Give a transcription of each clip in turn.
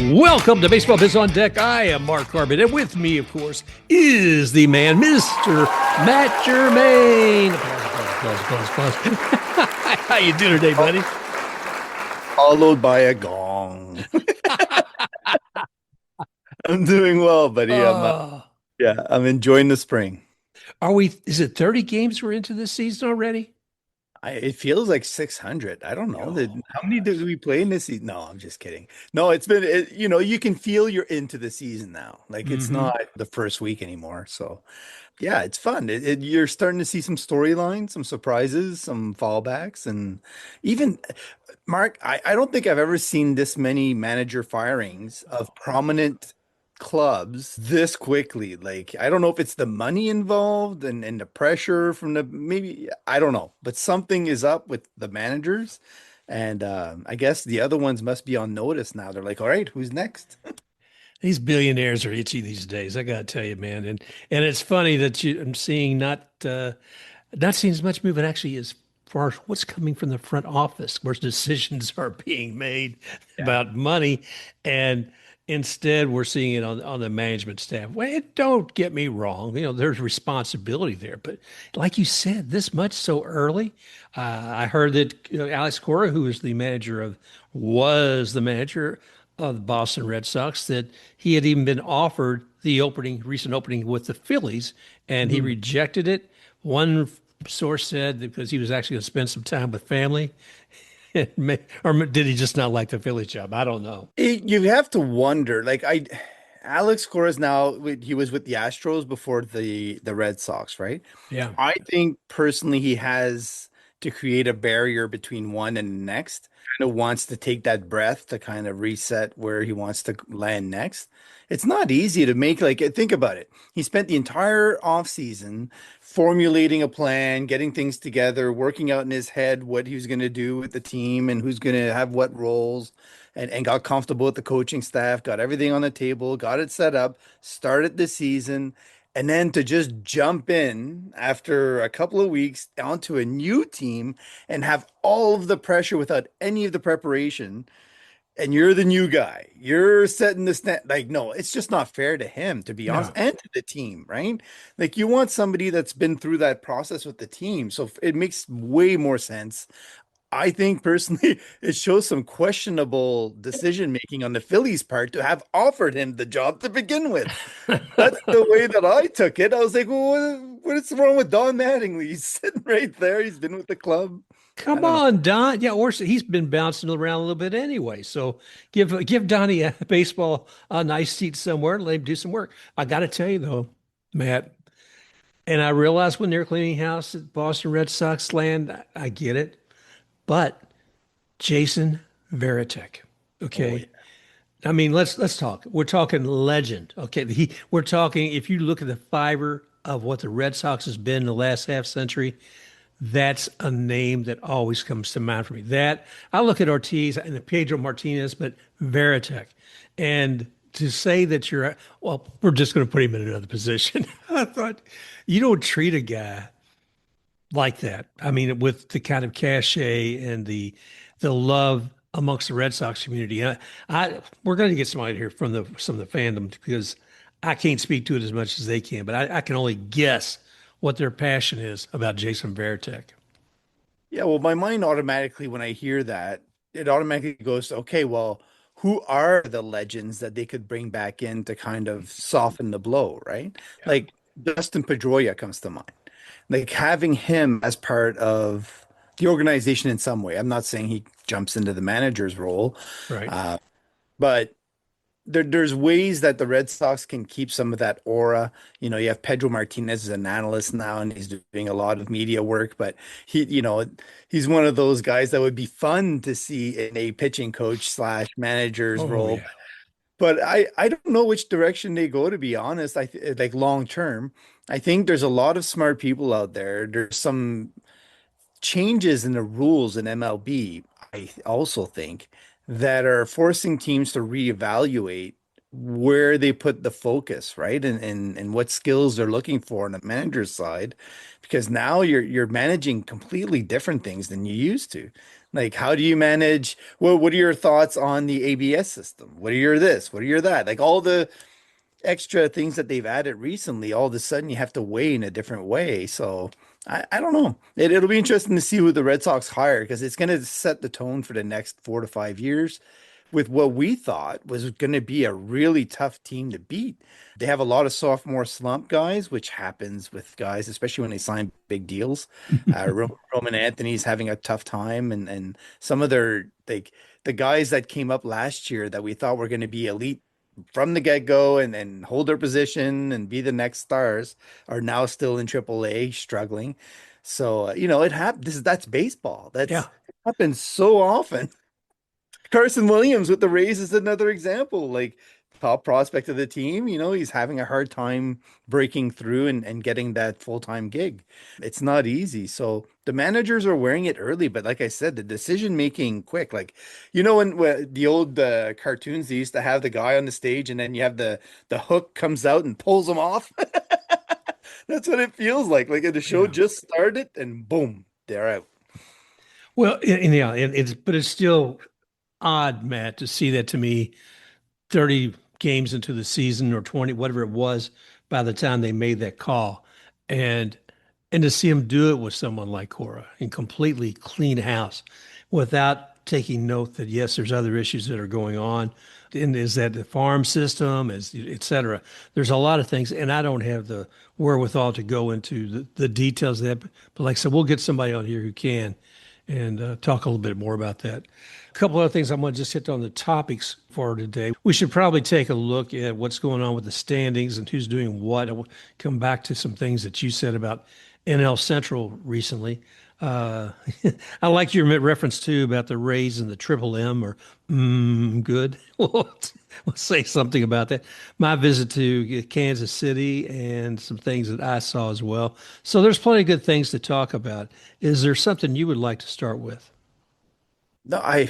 Welcome to Baseball Biz on Deck. I am Mark Carbon, and with me, of course, is the man, Mr. Matt Germain. Applause. How you doing today, buddy? Followed by a gong. I'm doing well, buddy. Oh, I'm enjoying the spring. are we? Is it 30 games we're into this season already? It feels like 600. I don't know. Oh, How many did we play in this season? No, I'm just kidding. No, you can feel you're into the season now. Like it's mm-hmm. not the first week anymore. So yeah, it's fun. You're starting to see some storylines, some surprises, some fallbacks, and even Mark, I don't think I've ever seen this many manager firings of prominent clubs this quickly. Like, I don't know if it's the money involved and the pressure from maybe, I don't know, but something is up with the managers. And I guess the other ones must be on notice now. They're like, all right, who's next? These billionaires are itchy these days. I gotta tell you, man. And it's funny that I'm seeing not seeing as much movement actually as far as what's coming from the front office, where decisions are being made Yeah. about money, and instead we're seeing it on the management staff. Well, don't get me wrong, there's responsibility there, but like you said, this much so early. I heard that Alex Cora, who was the manager of the Boston Red Sox, that he had even been offered the recent opening with the Phillies, and he Mhm. rejected it. One source said because he was actually going to spend some time with family, or did he just not like the Phillies job? I don't know. You have to wonder, Alex Cora's now, he was with the Astros before the Red Sox, right? Yeah. I think personally he has to create a barrier between one and the next. Kind of wants to take that breath to kind of reset where he wants to land next. It's not easy to make, like, think about it. He spent the entire offseason formulating a plan, getting things together, working out in his head what he was going to do with the team and who's going to have what roles, and got comfortable with the coaching staff, got everything on the table, got it set up, started the season. And then to just jump in after a couple of weeks onto a new team and have all of the pressure without any of the preparation, and you're the new guy, you're setting the stand. Like, no, it's just not fair to him, to be honest, No. and to the team, right? Like, you want somebody that's been through that process with the team. So it makes way more sense. I think personally, it shows some questionable decision making on the Phillies' part to have offered him the job to begin with. That's the way that I took it. I was like, well, what's wrong with Don Mattingly? He's sitting right there. He's been with the club. I Come don't know. on, Don. Yeah, or he's been bouncing around a little bit anyway. So give Donnie a baseball a nice seat somewhere and let him do some work. I got to tell you though, Matt, and I realize when they're cleaning house at Boston Red Sox land, I get it. But Jason Varitek, Oh, okay. yeah. I mean, let's talk. We're talking legend. Okay. We're talking, if you look at the fiber of what the Red Sox has been in the last half century, that's a name that always comes to mind for me. That I look at Ortiz and the Pedro Martinez, but Varitek. And to say that well, we're just going to put him in another position. I thought you don't treat a guy like that. I mean, with the kind of cachet and the love amongst the Red Sox community. We're going to get somebody here from the some of the fandom because I can't speak to it as much as they can, but I can only guess what their passion is about Jason Varitek. Yeah, well, my mind automatically, when I hear that, it automatically goes to, okay, well, who are the legends that they could bring back in to kind of soften the blow, right? Yeah. Like Dustin Pedroia comes to mind. Like having him as part of the organization in some way. I'm not saying he jumps into the manager's role, Right. uh, but there's ways that the Red Sox can keep some of that aura. You have Pedro Martinez as an analyst now, and he's doing a lot of media work, but he's one of those guys that would be fun to see in a pitching coach slash manager's Oh role. yeah. But I don't know which direction they go, to be honest. Like long term. I think there's a lot of smart people out there. There's some changes in the rules in MLB, I also think, that are forcing teams to reevaluate where they put the focus, right? And what skills they're looking for on the manager's side, because now you're managing completely different things than you used to. Like, how do you manage? Well, what are your thoughts on the ABS system? What are your this? What are your that? Like all the extra things that they've added recently, all of a sudden you have to weigh in a different way. So I don't know. It'll be interesting to see who the Red Sox hire because it's going to set the tone for the next 4 to 5 years with what we thought was going to be a really tough team to beat. They have a lot of sophomore slump guys, which happens with guys, especially when they sign big deals. Roman Anthony's having a tough time, and some of their like the guys that came up last year that we thought were going to be elite from the get-go and hold their position and be the next stars are now still in AAA struggling. So, it happens. That's baseball. Yeah. That's happens so often. Carson Williams with the Rays is another example. Like top prospect of the team, he's having a hard time breaking through and getting that full-time gig. It's not easy. So the managers are wearing it early, but like I said, the decision making quick. Like, when the old cartoons, they used to have the guy on the stage and then you have the hook comes out and pulls him off. That's what it feels like. Like the show Yeah. just started and boom, they're out. Well, yeah, but it's still odd, Matt, to see that to me 30 games into the season or 20, whatever it was, by the time they made that call. And and to see him do it with someone like Cora and completely clean house without taking note that yes, there's other issues that are going on. And is that the farm system, is et cetera. There's a lot of things, and I don't have the wherewithal to go into the details of that. But like I said, we'll get somebody on here who can and talk a little bit more about that. A couple other things I'm going to just hit on the topics for today. We should probably take a look at what's going on with the standings and who's doing what. I will come back to some things that you said about NL Central recently. Uh, I like your reference too about the Rays and the Triple M or good. We'll say something about that. My visit to Kansas City and some things that I saw as well. So there's plenty of good things to talk about. Is there something you would like to start with? No,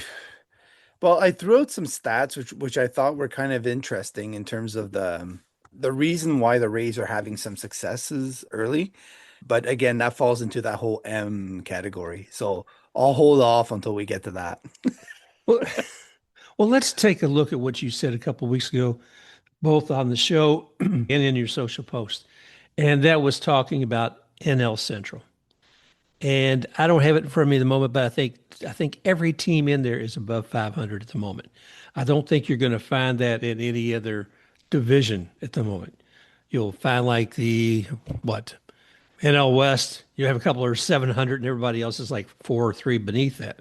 well, I threw out some stats which I thought were kind of interesting in terms of the reason why the Rays are having some successes early. But again, that falls into that whole M category. So I'll hold off until we get to that. Well, well, let's take a look at what you said a couple of weeks ago, both on the show and in your social post. And that was talking about NL Central. And I don't have it in front of me at the moment, but I think every team in there is above 500 at the moment. I don't think you're going to find that in any other division at the moment. You'll find like the what NL West. You have a couple of 700, and everybody else is like four or three beneath that.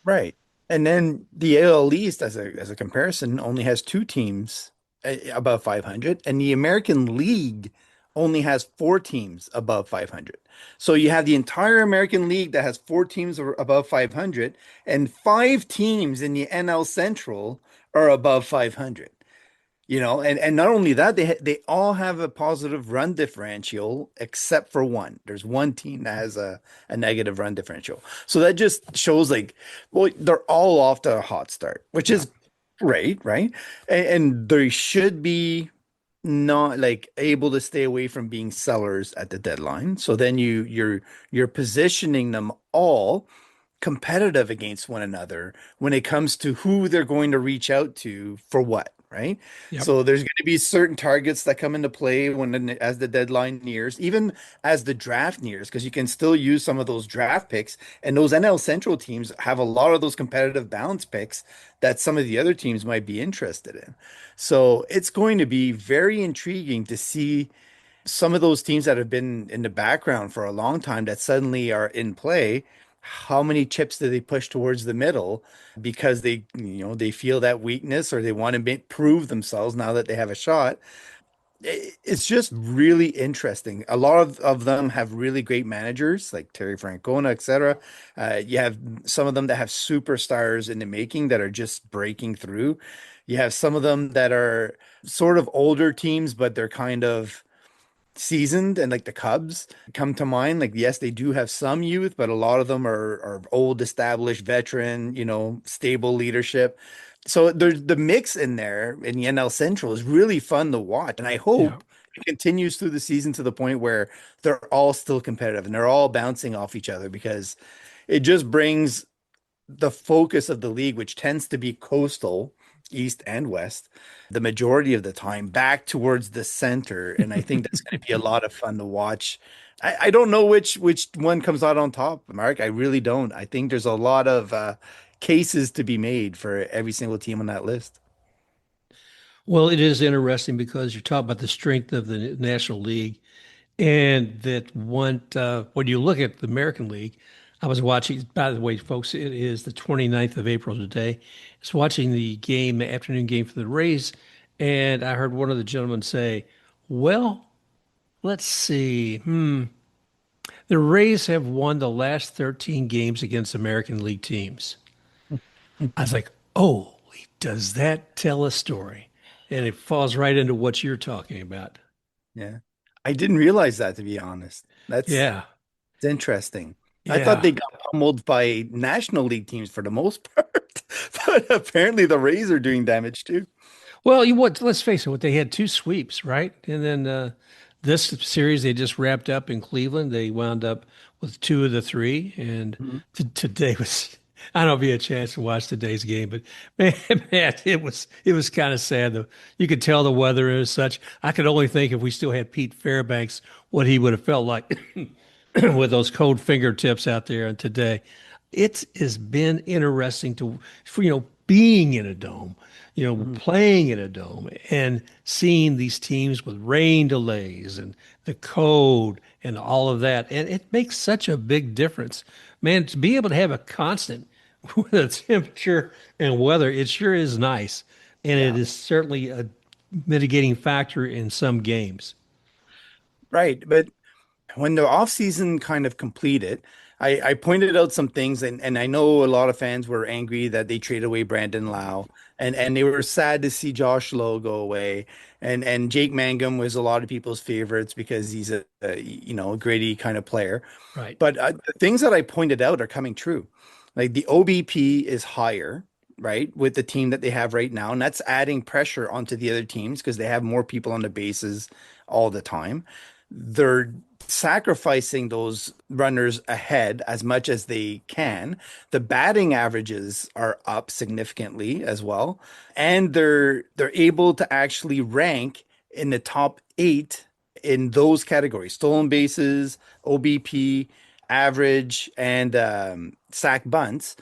Right. And then the AL East, as a comparison, only has two teams above 500, and the American League only has four teams above 500. So you have the entire American League that has four teams above 500, and five teams in the NL Central are above 500. And not only that, they all have a positive run differential except for one. There's one team that has a negative run differential. So that just shows like, well, they're all off to a hot start, which Yeah. is great, right? And they should be not like able to stay away from being sellers at the deadline. So then you're positioning them all competitive against one another when it comes to who they're going to reach out to for what, right? Yep. So there's going to be certain targets that come into play as the deadline nears, even as the draft nears, because you can still use some of those draft picks, and those NL Central teams have a lot of those competitive balance picks that some of the other teams might be interested in. So it's going to be very intriguing to see some of those teams that have been in the background for a long time that suddenly are in play, how many chips do they push towards the middle because they feel that weakness or they want to prove themselves now that they have a shot. It's just really interesting. A lot of them have really great managers like Terry Francona, etc. You have some of them that have superstars in the making that are just breaking through. You have some of them that are sort of older teams, but they're kind of seasoned, and like the Cubs come to mind. Like, yes, they do have some youth, but a lot of them are old, established, veteran, stable leadership. So there's the mix in there in the NL Central is really fun to watch. And I Yeah. hope it continues through the season to the point where they're all still competitive and they're all bouncing off each other because it just brings the focus of the league, which tends to be coastal, east and west, the majority of the time back towards the center. And I think that's going to be a lot of fun to watch. I don't know which one comes out on top, Mark. I really don't. I think there's a lot of cases to be made for every single team on that list. Well, it is interesting because you're talking about the strength of the National League, and that when you look at the American League, I was watching, by the way, folks, it is the 29th of April today. I was watching the game, the afternoon game for the Rays, and I heard one of the gentlemen say, well, let's see. The Rays have won the last 13 games against American League teams. I was like, oh, does that tell a story? And it falls right into what you're talking about. Yeah. I didn't realize that, to be honest. Yeah. It's interesting. I thought Yeah. they got pummeled by National League teams for the most part, but apparently the Rays are doing damage too. Well, let's face it, what they had two sweeps, right? And then this series they just wrapped up in Cleveland. They wound up with two of the three. And Mhm. today was, I don't know if you had a chance to watch today's game, but man, man, it was kind of sad though. You could tell the weather and such. I could only think if we still had Pete Fairbanks, what he would have felt like with those cold fingertips out there. And today, it has been interesting being in a dome, Mhm. playing in a dome and seeing these teams with rain delays and the code and all of that. And it makes such a big difference. Man, to be able to have a constant with the temperature and weather, it sure is nice. And it Yeah. is certainly a mitigating factor in some games. Right. But when the offseason kind of completed, I pointed out some things, and I know a lot of fans were angry that they traded away Brandon Lau, and they were sad to see Josh Lowe go away. And Jake Mangum was a lot of people's favorites because he's a gritty kind of player. Right. But the things that I pointed out are coming true. Like the OBP is higher, right, with the team that they have right now, and that's adding pressure onto the other teams because they have more people on the bases all the time. They're sacrificing those runners ahead as much as they can. The batting averages are up significantly as well, and they're able to actually rank in the top eight in those categories: stolen bases, OBP, average, and sack bunts.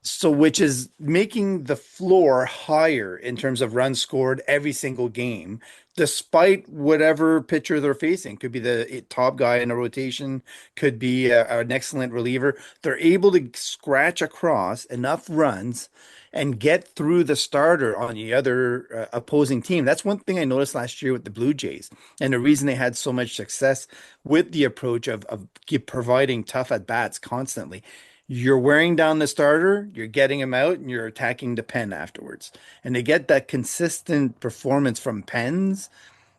So, which is making the floor higher in terms of runs scored every single game, despite whatever pitcher they're facing. Could be the top guy in a rotation, could be an excellent reliever. They're able to scratch across enough runs and get through the starter on the other opposing team. That's one thing I noticed last year with the Blue Jays. And the reason they had so much success with the approach of providing tough at bats constantly. You're wearing down the starter, you're getting him out, and you're attacking the pen afterwards. And to get that consistent performance from pens,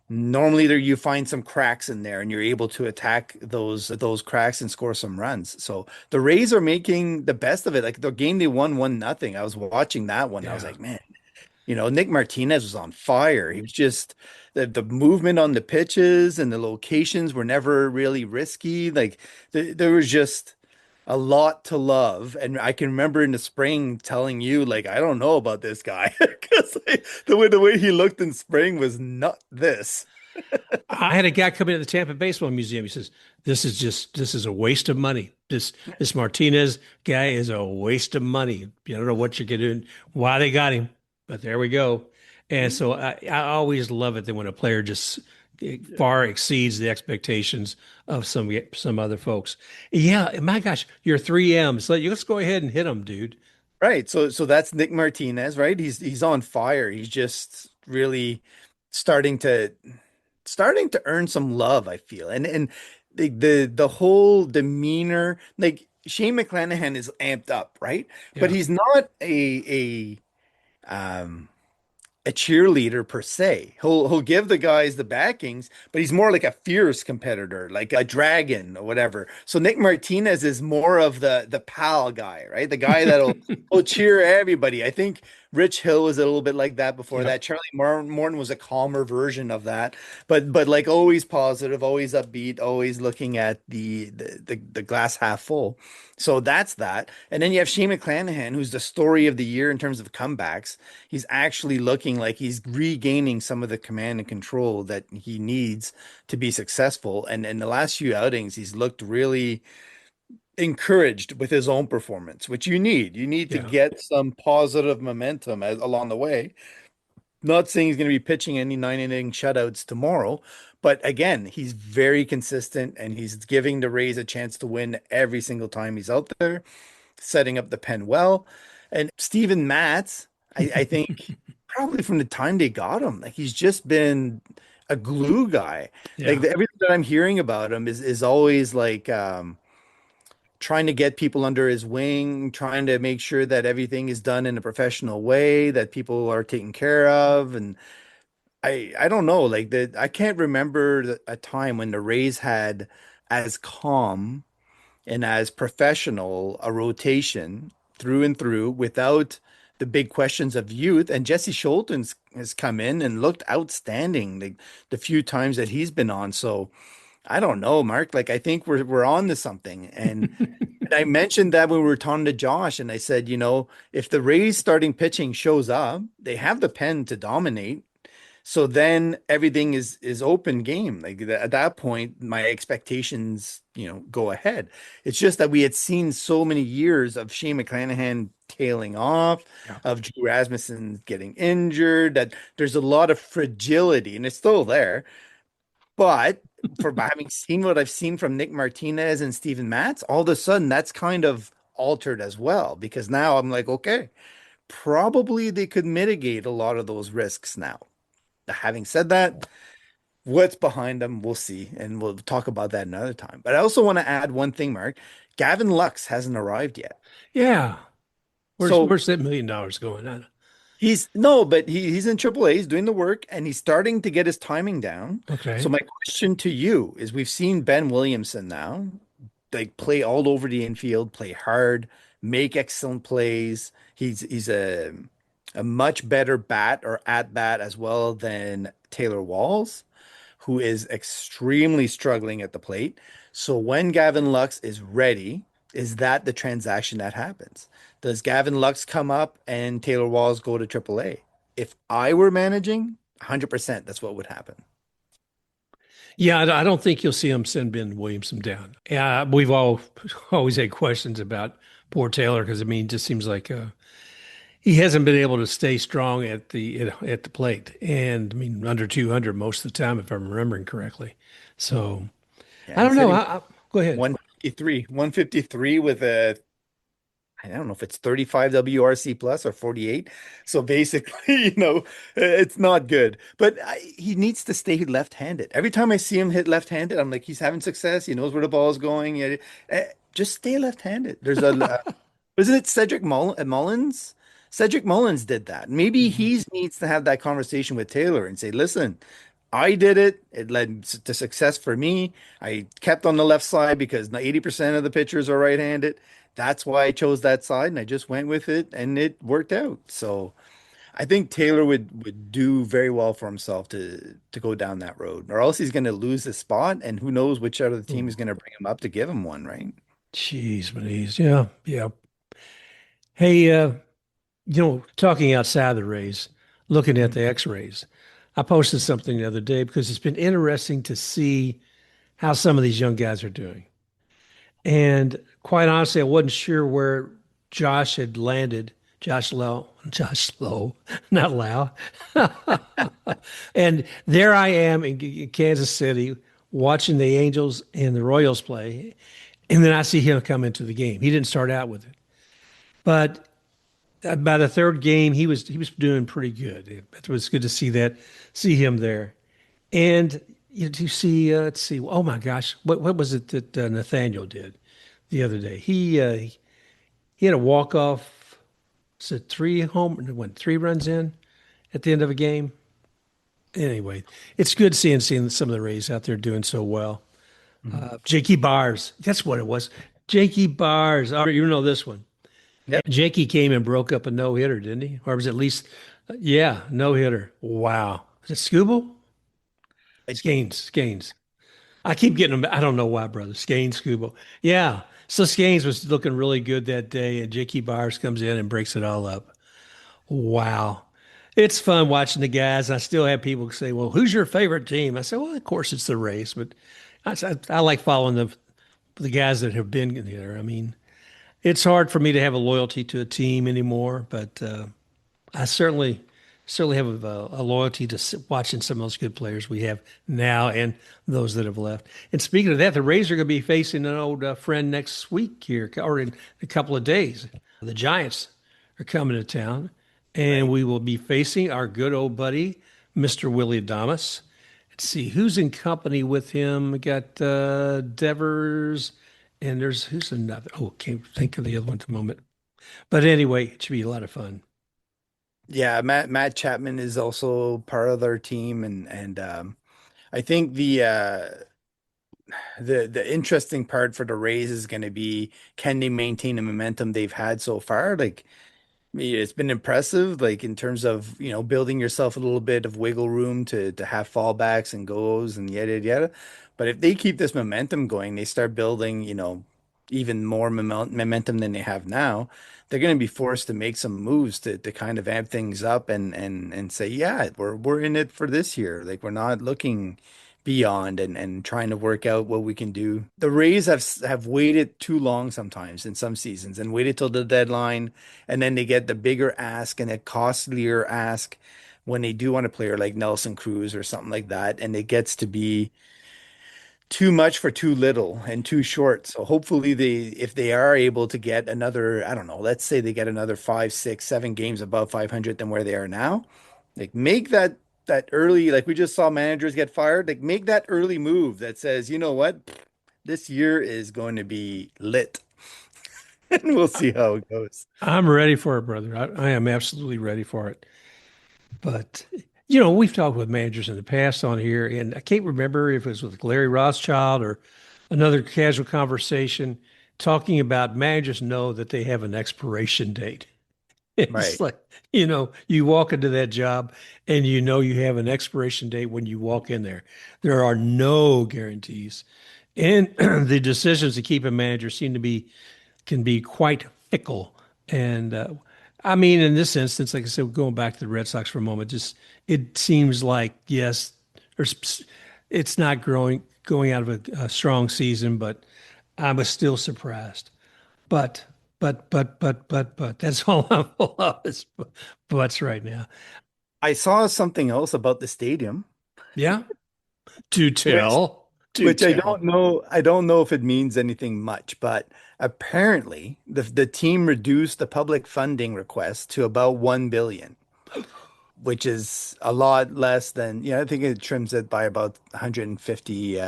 normally there you find some cracks in there, and you're able to attack those cracks and score some runs. So the Rays are making the best of it. Like the game they won 1-0. I was watching that one. I was Yeah. like, man, Nick Martinez was on fire. He was just the movement on the pitches and the locations were never really risky. Like there was just a lot to love. And I can remember in the spring telling you, like, I don't know about this guy because the way he looked in spring was not this. I had a guy come into the Tampa Baseball Museum. He says, this is a waste of money. This Martinez guy is a waste of money. You don't know what you're getting, why they got him, but there we go." And so I always love it that when a player just far exceeds the expectations of some other folks. Yeah, my gosh, you're 3 M's. Let's go ahead and hit them, dude. Right. So that's Nick Martinez, right? He's on fire. He's just really starting to starting to earn some love, I feel. And the whole demeanor, like Shane McClanahan is amped up, right? But Yeah. he's not a cheerleader per se. He'll give the guys the backings, but he's more like a fierce competitor, like a dragon or whatever. So Nick Martinez is more of the pal guy, right? The guy that'll will cheer everybody. I think Rich Hill was a little bit like that before Yeah. that. Morton was a calmer version of that, but like always positive, always upbeat, always looking at the glass half full. So that's that. And then you have Shane McClanahan, who's the story of the year in terms of comebacks. He's actually looking like he's regaining some of the command and control that he needs to be successful. And in the last few outings, he's looked really encouraged with his own performance, which you need. You need to Yeah. get some positive momentum along the way. Not saying he's going to be pitching any 9 inning shutouts tomorrow, but again, he's very consistent and he's giving the Rays a chance to win every single time he's out there, setting up the pen well. And Steven Matz, I think probably from the time they got him, like he's just been a glue guy. Like Yeah. everything that I'm hearing about him is always like trying to get people under his wing, trying to make sure that everything is done in a professional way, that people are taken care of. And I don't know, like the I can't remember a time when the Rays had as calm and as professional a rotation through and through without the big questions of youth. And Jesse Scholten's has come in and looked outstanding the few times that he's been on. So I don't know, Mark. Like I think we're on to something. And I mentioned that when we were talking to Josh, and I said, if the Rays starting pitching shows up, they have the pen to dominate. So then everything is open game. Like at that point, my expectations, go ahead. It's just that we had seen so many years of Shane McClanahan tailing off, Yeah. of Drew Rasmussen getting injured, that there's a lot of fragility, and it's still there. But for having seen what I've seen from Nick Martinez and Steven Matz, all of a sudden that's kind of altered as well because now I'm like, okay, probably they could mitigate a lot of those risks now. Having said that, what's behind them, we'll see, and we'll talk about that another time. But I also want to add one thing, Mark. Gavin Lux hasn't arrived yet. Yeah. So Where's that $1 million going on? he's no, but he's in AAA, he's doing the work, and he's starting to get his timing down. So Okay. my question to you is we've seen Ben Williamson now like play all over the infield, play hard, make excellent plays. He's a much better bat or at bat as well than Taylor Walls, who is extremely struggling at the plate. So when Gavin Lux is ready, is that the transaction that happens? Does Gavin Lux come up and Taylor Walls go to AAA? If I were managing, 100% that's what would happen. Yeah, I don't think you'll see him send Ben Williamson down. Yeah, we've all always had questions about poor Taylor because I mean, it just seems like he hasn't been able to stay strong at the plate, and I mean under 200 most of the time, if I'm remembering correctly. So Yeah, I don't he's know. hitting Go ahead. 153 with a I don't know if it's 35 WRC plus or 48. So basically, it's not good. But he needs to stay left-handed. Every time I see him hit left-handed, I'm like, he's having success. He knows where the ball is going. Yeah, just stay left-handed. Wasn't it Mullins? Cedric Mullins did that. Maybe Mhm. he needs to have that conversation with Taylor and say, listen, I did it. It led to success for me. I kept on the left side because 80% of the pitchers are right-handed. That's why I chose that side and I just went with it and it worked out. So I think Taylor would do very well for himself to go down that road, or else he's going to lose his spot, and who knows which other team is Oh, going to bring him up to give him one, right? jeez, Maniz. Yeah, yeah. Hey, talking outside the Rays, looking at Mhm. the X-rays, I posted something the other day because it's been interesting to see how some of these young guys are doing. And quite honestly, I wasn't sure where Josh had landed. Josh Lowe, not Lau. And there I am in Kansas City watching the Angels and the Royals play. And then I see him come into the game. He didn't start out with it. But by the third game, he was doing pretty good. It was good to see him there. And you see, let's see, oh my gosh, what was it that Nathaniel did the other day? He had a walk off, said went 3 runs in at the end of a game. Anyway, it's good seeing some of the Rays out there doing so well. Mhm. Jakey Bars, that's what it was. Jakey Bars. All right, you know this one. Yep. Jakey came and broke up a no hitter, didn't he? Or was it at least, yeah, no hitter. Wow. Is it Scooble? I, Scanes. I keep getting them. I don't know why, brother. Scanes, Scooble. Yeah. So Scanes was looking really good that day, and Jakey Byers comes in and breaks it all up. Wow. It's fun watching the guys. I still have people say, well, who's your favorite team? I say, well, of course it's the Rays, but I like following the guys that have been there. I mean, it's hard for me to have a loyalty to a team anymore, but I certainly have a loyalty to watching some of those good players we have now and those that have left. And speaking of that, the Rays are going to be facing an old friend next week here, or in a couple of days. The Giants are coming to town, and right. we will be facing our good old buddy, Mr. Willie Adames. Let's see who's in company with him. We got Devers, and there's who's another. Oh, can't think of the other one at the moment. But anyway, it should be a lot of fun. Yeah, Matt Chapman is also part of their team, and I think the interesting part for the Rays is going to be, can they maintain the momentum they've had so far? Like, yeah, it's been impressive, like in terms of, building yourself a little bit of wiggle room to have fallbacks and goes and yada yada yada. But if they keep this momentum going, they start building, even more momentum than they have now, they're going to be forced to make some moves to kind of amp things up and say, yeah, we're in it for this year. Like, we're not looking beyond and trying to work out what we can do. The Rays have waited too long sometimes in some seasons and waited till the deadline, and then they get the bigger ask and a costlier ask when they do want a player like Nelson Cruz or something like that, and it gets to be too much for too little and too short. So hopefully if they are able to get another, I don't know, let's say they get another 5, 6, 7 games above 500 than where they are now, like, make that early, like we just saw managers get fired, like make that early move that says, you know what, this year is going to be lit, and we'll see how it goes. I'm ready for it, brother. I am absolutely ready for it. But, we've talked with managers in the past on here, and I can't remember if it was with Larry Rothschild or another casual conversation talking about managers know that they have an expiration date. It's Right. like, you walk into that job and you have an expiration date when you walk in there. There are no guarantees. And the decisions to keep a manager can be quite fickle. And I mean, in this instance, like I said, going back to the Red Sox for a moment, just it seems like yes, there's it's not going out of a strong season, but I was still surprised. But but that's all I'm full of is buts right now. I saw something else about the stadium, Yeah, to which tell, to which tell. I don't know if it means anything much, but apparently the team reduced the public funding request to about 1 billion, which is a lot less than, I think it trims it by about 150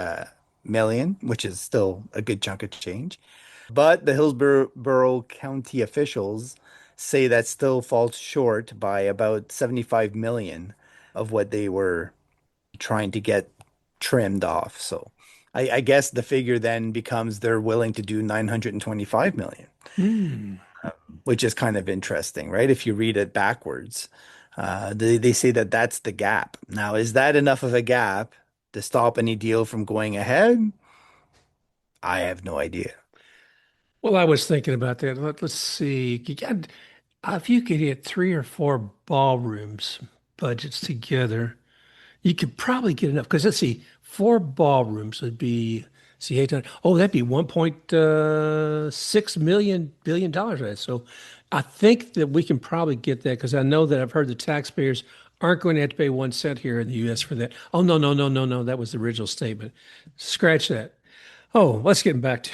million, which is still a good chunk of change. But the Hillsborough County officials say that still falls short by about 75 million of what they were trying to get trimmed off. So I guess the figure then becomes they're willing to do 925 million, Hmm. which is kind of interesting, right? If you read it backwards, they say that that's the gap. Now, is that enough of a gap to stop any deal from going ahead? I have no idea. Well, I was thinking about that. Let's see. If you could get three or four ballrooms budgets together, you could probably get enough. Because let's see, four ballrooms would be, see, 800. Oh, that'd be 1.6 billion dollars. Right? So I think that we can probably get that because I know that I've heard the taxpayers aren't going to have to pay 1 cent here in the U.S. for that. Oh, no, no, no, no, no. That was the original statement. Scratch that. Oh, let's get back to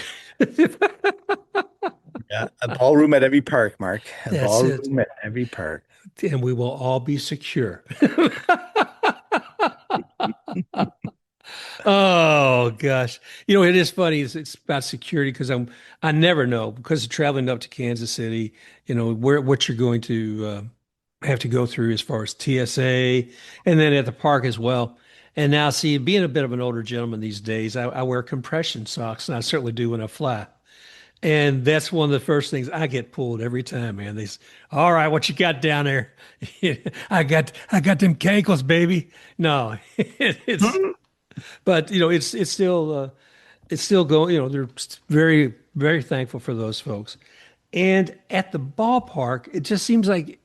Yeah, a ballroom at every park, Mark. A that's it. ballroom at every park. And we will all be secure. Oh gosh. It is funny. It's about security because I never know because of traveling up to Kansas City, what you're going to have to go through as far as TSA and then at the park as well. And now see, being a bit of an older gentleman these days, I wear compression socks and I certainly do when I fly. And that's one of the first things I get pulled every time, man. All right, what you got down there? I got them cankles, baby. No, it's, but it's still going. They're very, very thankful for those folks. And at the ballpark, it just seems like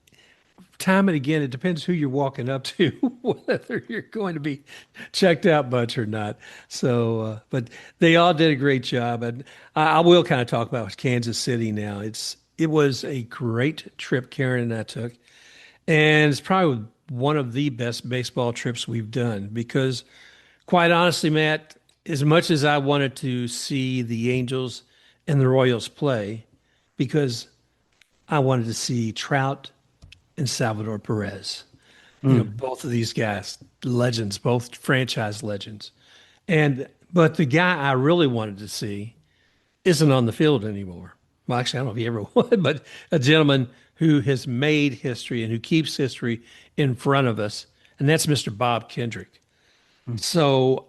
time and again, it depends who you're walking up to, whether you're going to be checked out much or not. So, but they all did a great job, and I will kind of talk about Kansas City now. It was a great trip Karen and I took, and it's probably one of the best baseball trips we've done because, quite honestly, Matt, as much as I wanted to see the Angels and the Royals play, because I wanted to see Trout and Salvador Perez. Mm. Both of these guys, legends, both franchise legends. But the guy I really wanted to see isn't on the field anymore. Well, actually, I don't know if he ever would, but a gentleman who has made history and who keeps history in front of us, and that's Mr. Bob Kendrick. Mm. So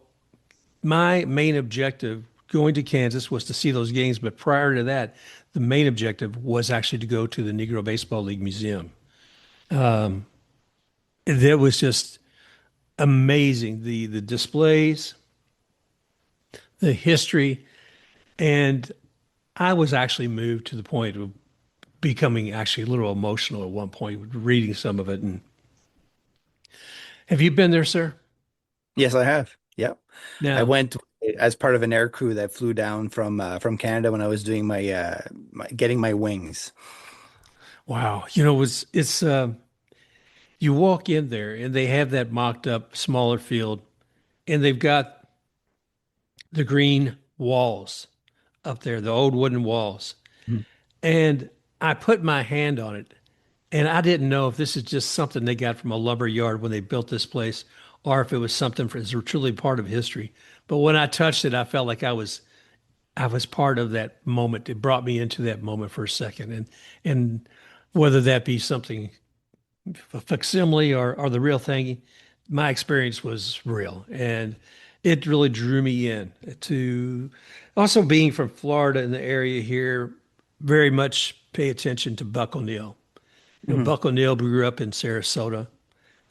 my main objective going to Kansas was to see those games, but prior to that, the main objective was actually to go to the Negro Baseball League Museum. It was just amazing. The displays, the history, and I was actually moved to the point of becoming actually a little emotional at one point reading some of it. And have you been there, sir? Yes, I have. Yep. I Now, went as part of an air crew that flew down from Canada when I was doing getting my wings. wow, it's you walk in there and they have that mocked up smaller field, and they've got the green walls up there, the old wooden walls. Mm. And I put my hand on it, and I didn't know if this is just something they got from a lumber yard when they built this place, or if it was something for, it's truly part of history. But when I touched it, I felt like I was part of that moment. It brought me into that moment for a second, and whether that be something a facsimile or the real thing, my experience was real, and it really drew me in to also being from Florida in the area here. Very much pay attention to Buck O'Neill. Mhm. Buck O'Neill grew up in Sarasota.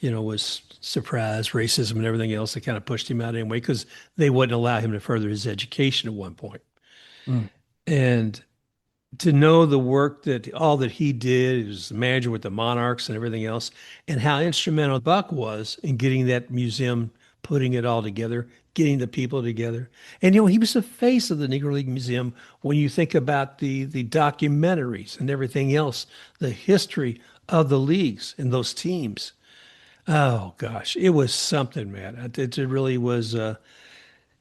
Was surprised racism and everything else that kind of pushed him out anyway because they wouldn't allow him to further his education at one point. Mm. And to know the work that all that he did, he was the manager with the Monarchs and everything else, and how instrumental Buck was in getting that museum, putting it all together, getting the people together. And he was the face of the Negro League Museum when you think about the documentaries and everything else, the history of the leagues and those teams. Oh gosh, it was something, man. It really was. It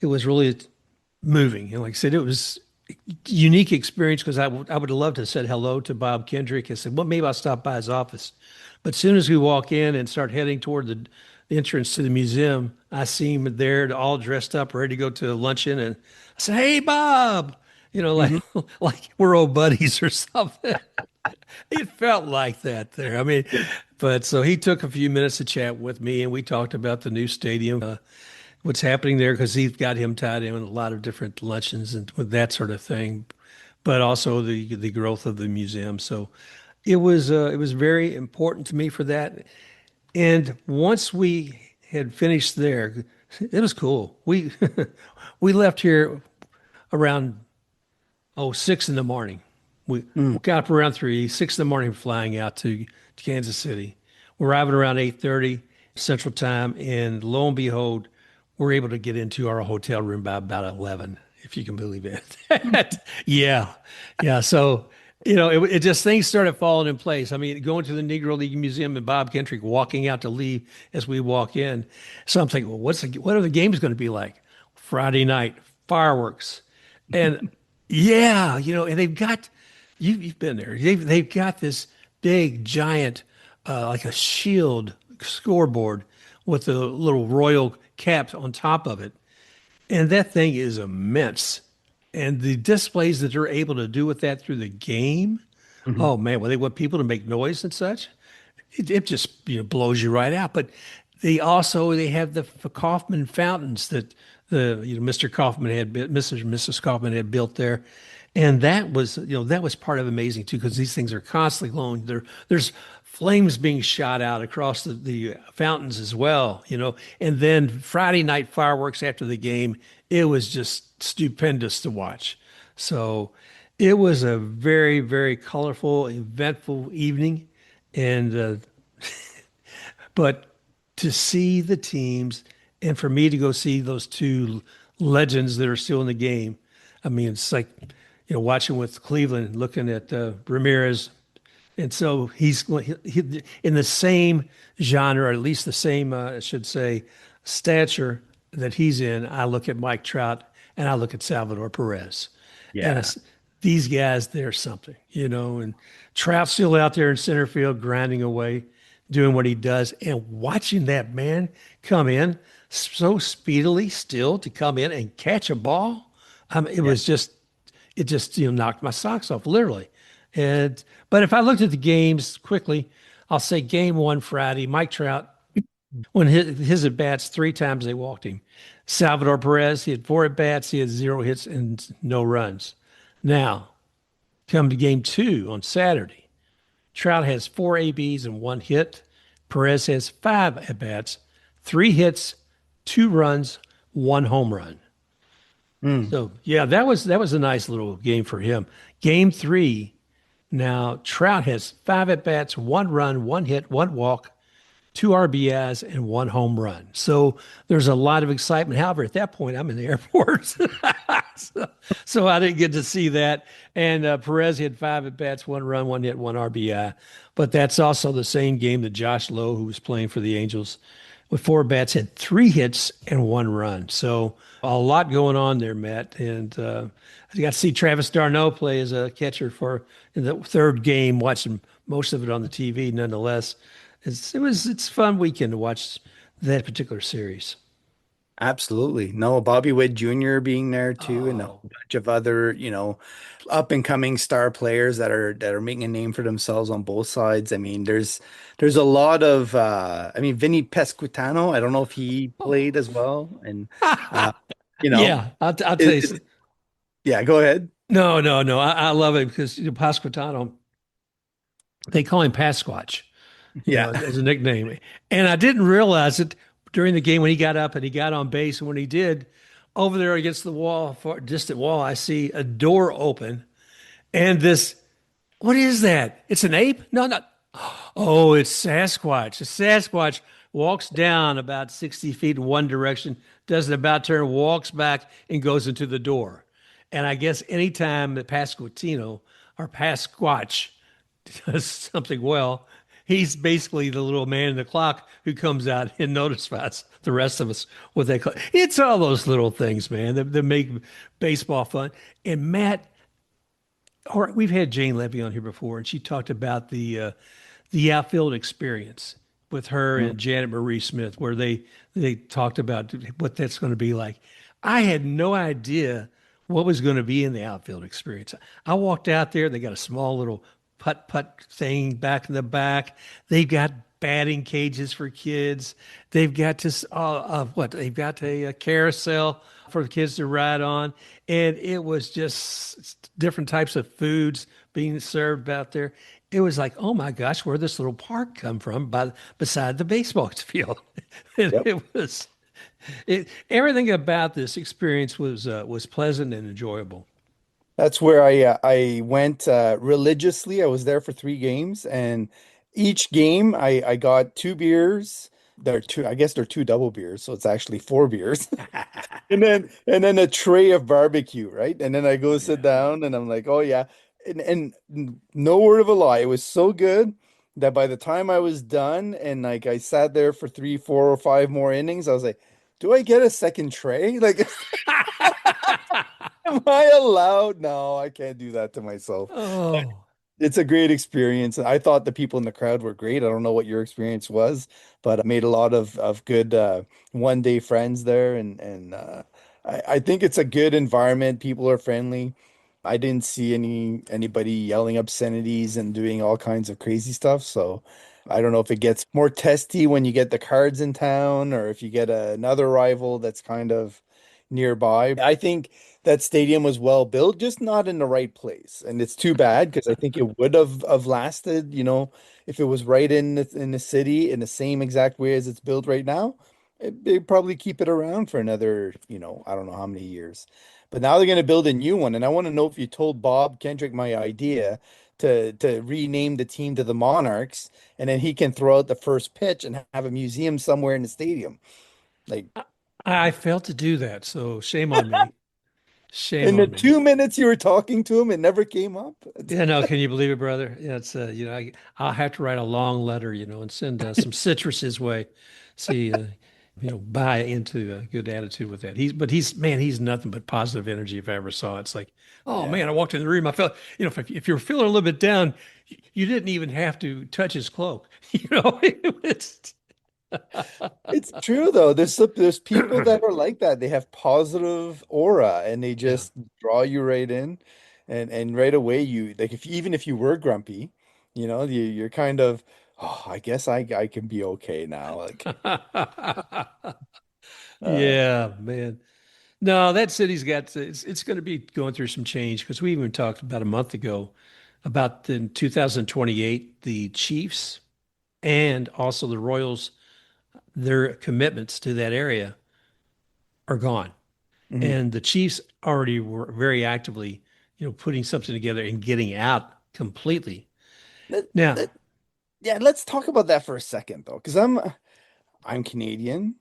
was really moving. And like I said, it was a unique experience because I would have loved to have said hello to Bob Kendrick and said, well, maybe I'll stop by his office. But as soon as we walk in and start heading toward the entrance to the museum, I see him there all dressed up, ready to go to luncheon. And I said, hey, Bob, like, Mhm. like we're old buddies or something. It felt like that there. I mean, but so he took a few minutes to chat with me and we talked about the new stadium, what's happening there because he's got him tied in with a lot of different luncheons and with that sort of thing, but also the growth of the museum. So it was very important to me for that. And once we had finished there, it was cool. We left here around 6 in the morning. We Mm. woke up around 3, 6 in the morning, flying out to Kansas City. We're arriving around 8:30 Central Time, and lo and behold, we're able to get into our hotel room by about 11, if you can believe it. Yeah, yeah. So it just things started falling in place. I mean, going to the Negro League Museum and Bob Kendrick walking out to leave as we walk in. So I'm thinking, well, what are the games going to be like? Friday night fireworks, and yeah, and they've got you've been there. They've got this big giant like a shield scoreboard with the little royal caps on top of it. And that thing is immense. And the displays that they're able to do with that through the game, Mhm. oh man, when they want people to make noise and such, it just blows you right out. But they have the Kaufman fountains that the Mr. Kaufman had Mrs. and Mrs. Kaufman had built there, And that was, that was part of amazing too, because these things are constantly glowing. There's flames being shot out across the fountains as well, And then Friday night fireworks after the game, it was just stupendous to watch. So it was a very, very colorful, eventful evening. And but to see the teams and for me to go see those two legends that are still in the game, I mean, it's like, watching with Cleveland, looking at Ramirez. And so in the same genre, or at least the same, I should say, stature that he's in. I look at Mike Trout and I look at Salvador Perez. And Yeah. these guys, they're something, and Trout's still out there in center field, grinding away, doing what he does, and watching that man come in so speedily still to come in and catch a ball. It Yeah. was just, knocked my socks off, literally. But if I looked at the games quickly, I'll say game one Friday, Mike Trout, when his at bats, three times they walked him. Salvador Perez, he had four at bats, he had zero hits and no runs. Now, come to game two on Saturday. Trout has four ABs and one hit. Perez has five at bats, three hits, two runs, one home run. Mm. So yeah, that was a nice little game for him. Game three. Now Trout has five at bats, one run, one hit, one walk, two RBIs, and one home run. So there's a lot of excitement. However, at that point, I'm in the airport. so I didn't get to see that. And Perez had five at bats, one run, one hit, one RBI. But that's also the same game that Josh Lowe, who was playing for the Angels, with four at bats, had three hits and one run. So a lot going on there, Matt. And I got to see Travis d'Arnaud play as a catcher for in the third game, watching most of it on the TV nonetheless. It's a fun weekend to watch that particular series. Absolutely. No, Bobby Witt Jr. being there too, and a Oh, whole bunch of other, up and coming star players that are making a name for themselves on both sides. I mean, there's a lot of I mean, Vinny Pesquitano, I don't know if he played as well. And uh, you know, yeah. I'll tell it, you. it's yeah, go ahead. No, no, no. I love it because Pasquantano, they call him Pasquatch, Yeah. as a nickname. And I didn't realize it during the game when he got up and he got on base. And when he did, over there against the wall, far distant wall, I see a door open and this. What is that? It's an ape? No, not. Oh, it's Sasquatch. The Sasquatch walks down about 60 feet in one direction, does an about turn, walks back, and goes into the door. And I guess anytime that Pasquantino or Pasquatch does something well, he's basically the little man in the clock who comes out and notifies the rest of us what they call. It's all those little things, man, that make baseball fun. And Matt, or we've had Jane Levy on here before, and she talked about the outfield experience with her Mm. and Janet Marie Smith, where they talked about what that's going to be like. I had no idea what was going to be in the outfield experience. I walked out there, they got a small little putt putt thing back in the back. They've got batting cages for kids. They've got this what? They've got a carousel for the kids to ride on, and it was just different types of foods being served out there. It was like, oh my gosh, where this little park come from beside the baseball field? And Yep. everything about this experience was pleasant and enjoyable. That's where I went religiously. I was there for three games, and each game I got two beers. They're two, I guess they're two double beers, so it's actually four beers. And then a tray of barbecue, right? And then I go sit Yeah. down and I'm like, oh yeah. And no word of a lie, it was so good that by the time I was done and like I sat there for three, four, or five more innings, I was like, do I get a second tray? Like, am I allowed? No, I can't do that to myself. Oh, It's a great experience. I thought the people in the crowd were great. I don't know what your experience was, but I made a lot of good one day friends there, and I think it's a good environment. People are friendly. I didn't see anybody yelling obscenities and doing all kinds of crazy stuff. So I don't know if it gets more testy when you get the Cards in town, or if you get another rival that's kind of nearby. I think that stadium was well built, just not in the right place. And it's too bad because I think it would have lasted, if it was right in the city in the same exact way as it's built right now, they'd probably keep it around for another, I don't know how many years. But now they're going to build a new one. And I want to know if you told Bob Kendrick my idea to rename the team to the Monarchs, and then he can throw out the first pitch and have a museum somewhere in the stadium. Like, I, I failed to do that, so shame on me. Shame in the on me. 2 minutes you were talking to him, it never came up. Yeah, no, can you believe it, brother? Yeah, it's I'll have to write a long letter, and send some citrus his way. See, buy into a good attitude with that. He's man, he's nothing but positive energy if I ever saw it. It's like, oh Yeah. man, I walked in the room, I felt, if you're feeling a little bit down, you didn't even have to touch his cloak. It's It's true though. There's people that are like that. They have positive aura and they yeah. just draw you right in, and right away you like if even if you were grumpy, you're kind of, oh, I guess I can be okay now. Like, uh, Yeah, man. No, that city's got it's going to be going through some change because we even talked about a month ago about in 2028 the Chiefs and also the Royals, their commitments to that area are gone. mhm. And the Chiefs already were very actively, putting something together and getting out completely. Let, Now, let, yeah, let's talk about that for a second though, because I'm Canadian.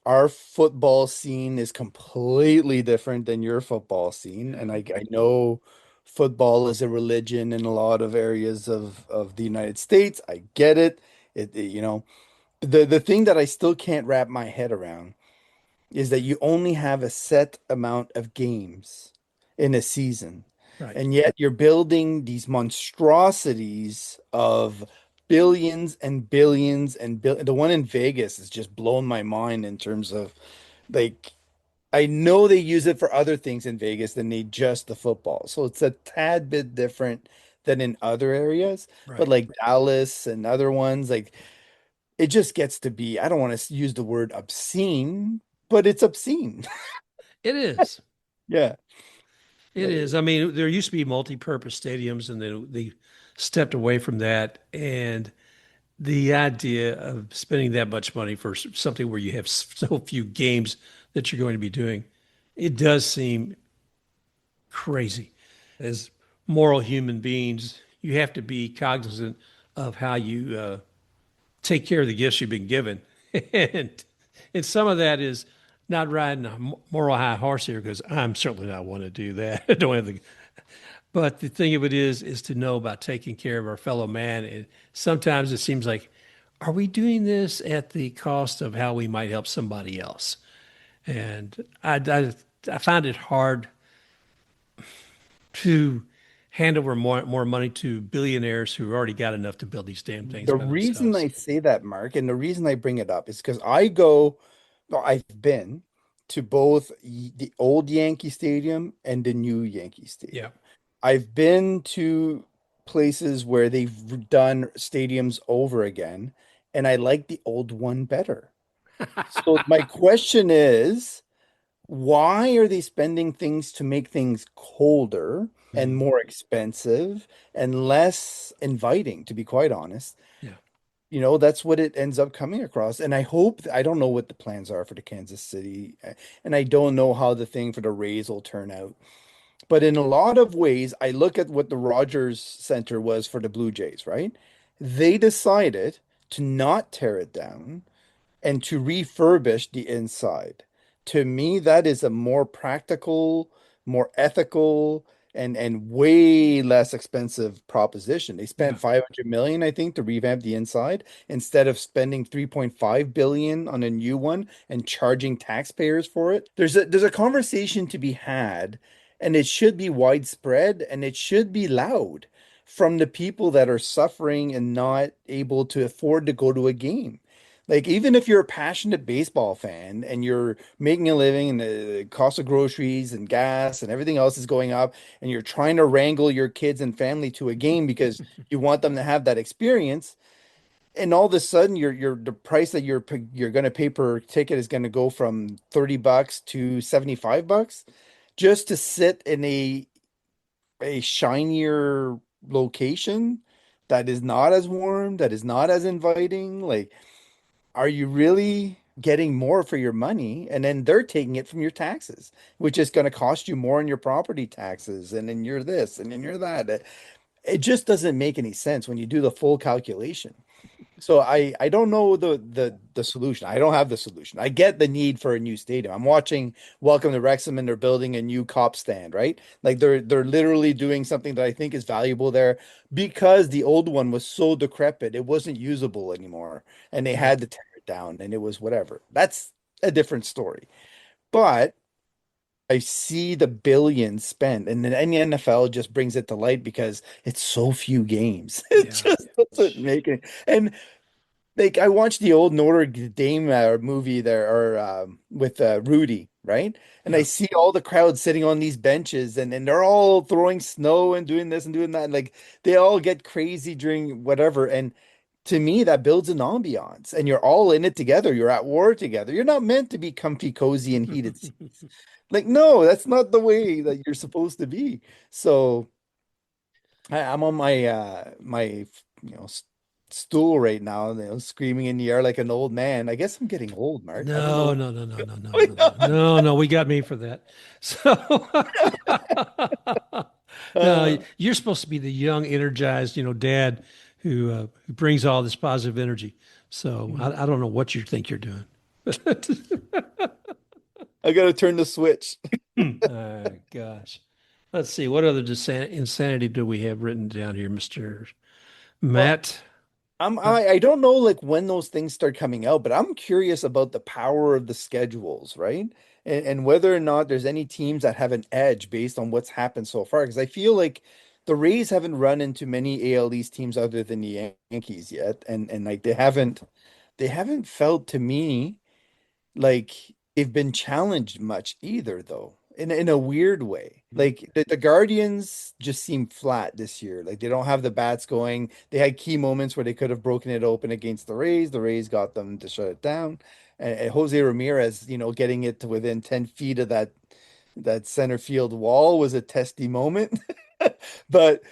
Our football scene is completely different than your football scene. And I know football is a religion in a lot of areas of the United States. I get it. The thing that I still can't wrap my head around is that you only have a set amount of games in a season. right, And yet you're building these monstrosities of billions and billions and the one in Vegas has just blown my mind in terms of like I know they use it for other things in Vegas than they just the football. So it's a tad bit different than in other areas. But right. like Dallas and other ones, like it just gets to be, I don't want to use the word obscene, but it's obscene. It is. Yeah. It is. I mean, there used to be multi-purpose stadiums, and then they stepped away from that. And the idea of spending that much money for something where you have so few games that you're going to be doing, it does seem crazy. As moral human beings, you have to be cognizant of how you take care of the gifts you've been given. and and some of that is not riding a moral high horse here because I'm certainly not one to do that. I don't have the but the thing of it is to know about taking care of our fellow man. And sometimes it seems like, are we doing this at the cost of how we might help somebody else? And I find it hard to hand over more money to billionaires who already got enough to build these damn things The by reason themselves. I say that, Mark, and the reason I bring it up is because well, I've been to both the old Yankee Stadium and the new Yankee Yeah. Stadium. I've been to places where they've done stadiums over again, and I like the old one better. So my question is, why are they spending things to make things colder and Mhm. more expensive and less inviting, to be quite honest? Yeah. That's what it ends up coming across. And I don't know what the plans are for the Kansas City, and I don't know how the thing for the Rays will turn out. But in a lot of ways, I look at what the Rogers Center was for the Blue Jays, right? They decided to not tear it down and to refurbish the inside. To me, that is a more practical, more ethical, and way less expensive proposition. They spent Yeah. 500 million, I think, to revamp the inside instead of spending 3.5 billion on a new one and charging taxpayers for it. There's a conversation to be had, and it should be widespread and it should be loud from the people that are suffering and not able to afford to go to a game. Like, even if you're a passionate baseball fan and you're making a living and the cost of groceries and gas and everything else is going up, and you're trying to wrangle your kids and family to a game because you want them to have that experience, and all of a sudden your the price that you're going to pay per ticket is going to go from $30 to $75 just to sit in a shinier location that is not as warm, that is not as inviting. Like, are you really getting more for your money? And then they're taking it from your taxes, which is going to cost you more in your property taxes, and then you're this, and then you're that. It just doesn't make any sense when you do the full calculation. So I don't know the solution. I don't have the solution. I get the need for a new stadium. I'm watching Welcome to Wrexham and they're building a new cop stand, right? Like they're literally doing something that I think is valuable there because the old one was so decrepit, it wasn't usable anymore, and they Yep. had to tear it down, and it was whatever. That's a different story. But I see the billions spent, and then the NFL just brings it to light because it's so few games. It Yeah. just doesn't make it. And like I watched the old Notre Dame movie there or with Rudy, right? And I Yep. see all the crowd sitting on these benches and they're all throwing snow and doing this and doing that. And like they all get crazy during whatever. And to me, that builds an ambiance and you're all in it together. You're at war together. You're not meant to be comfy, cozy, and heated seats. Like, no, that's not the way that you're supposed to be. So I'm on my stool right now, screaming in the air like an old man. I guess I'm getting old, Mark. I don't know No, what's no, no, no, no, no, going no, no, on. no, no. We got me for that. So, no, Uh, you're supposed to be the young, energized, dad who brings all this positive energy. So I don't know what you think you're doing. I gotta turn the switch. Oh, gosh. Let's see. What other insanity do we have written down here, Mr. Well, Matt? I don't know like when those things start coming out, but I'm curious about the power of the schedules, right? And whether or not there's any teams that have an edge based on what's happened so far. Because I feel like the Rays haven't run into many AL East teams other than the Yankees yet, and like they haven't felt to me like they've been challenged much either, though, in a weird way. Like the Guardians just seem flat this year. Like they don't have the bats going. They had key moments where they could have broken it open against the Rays. The Rays got them to shut it down. And Jose Ramirez, getting it to within 10 feet of that center field wall was a testy moment. But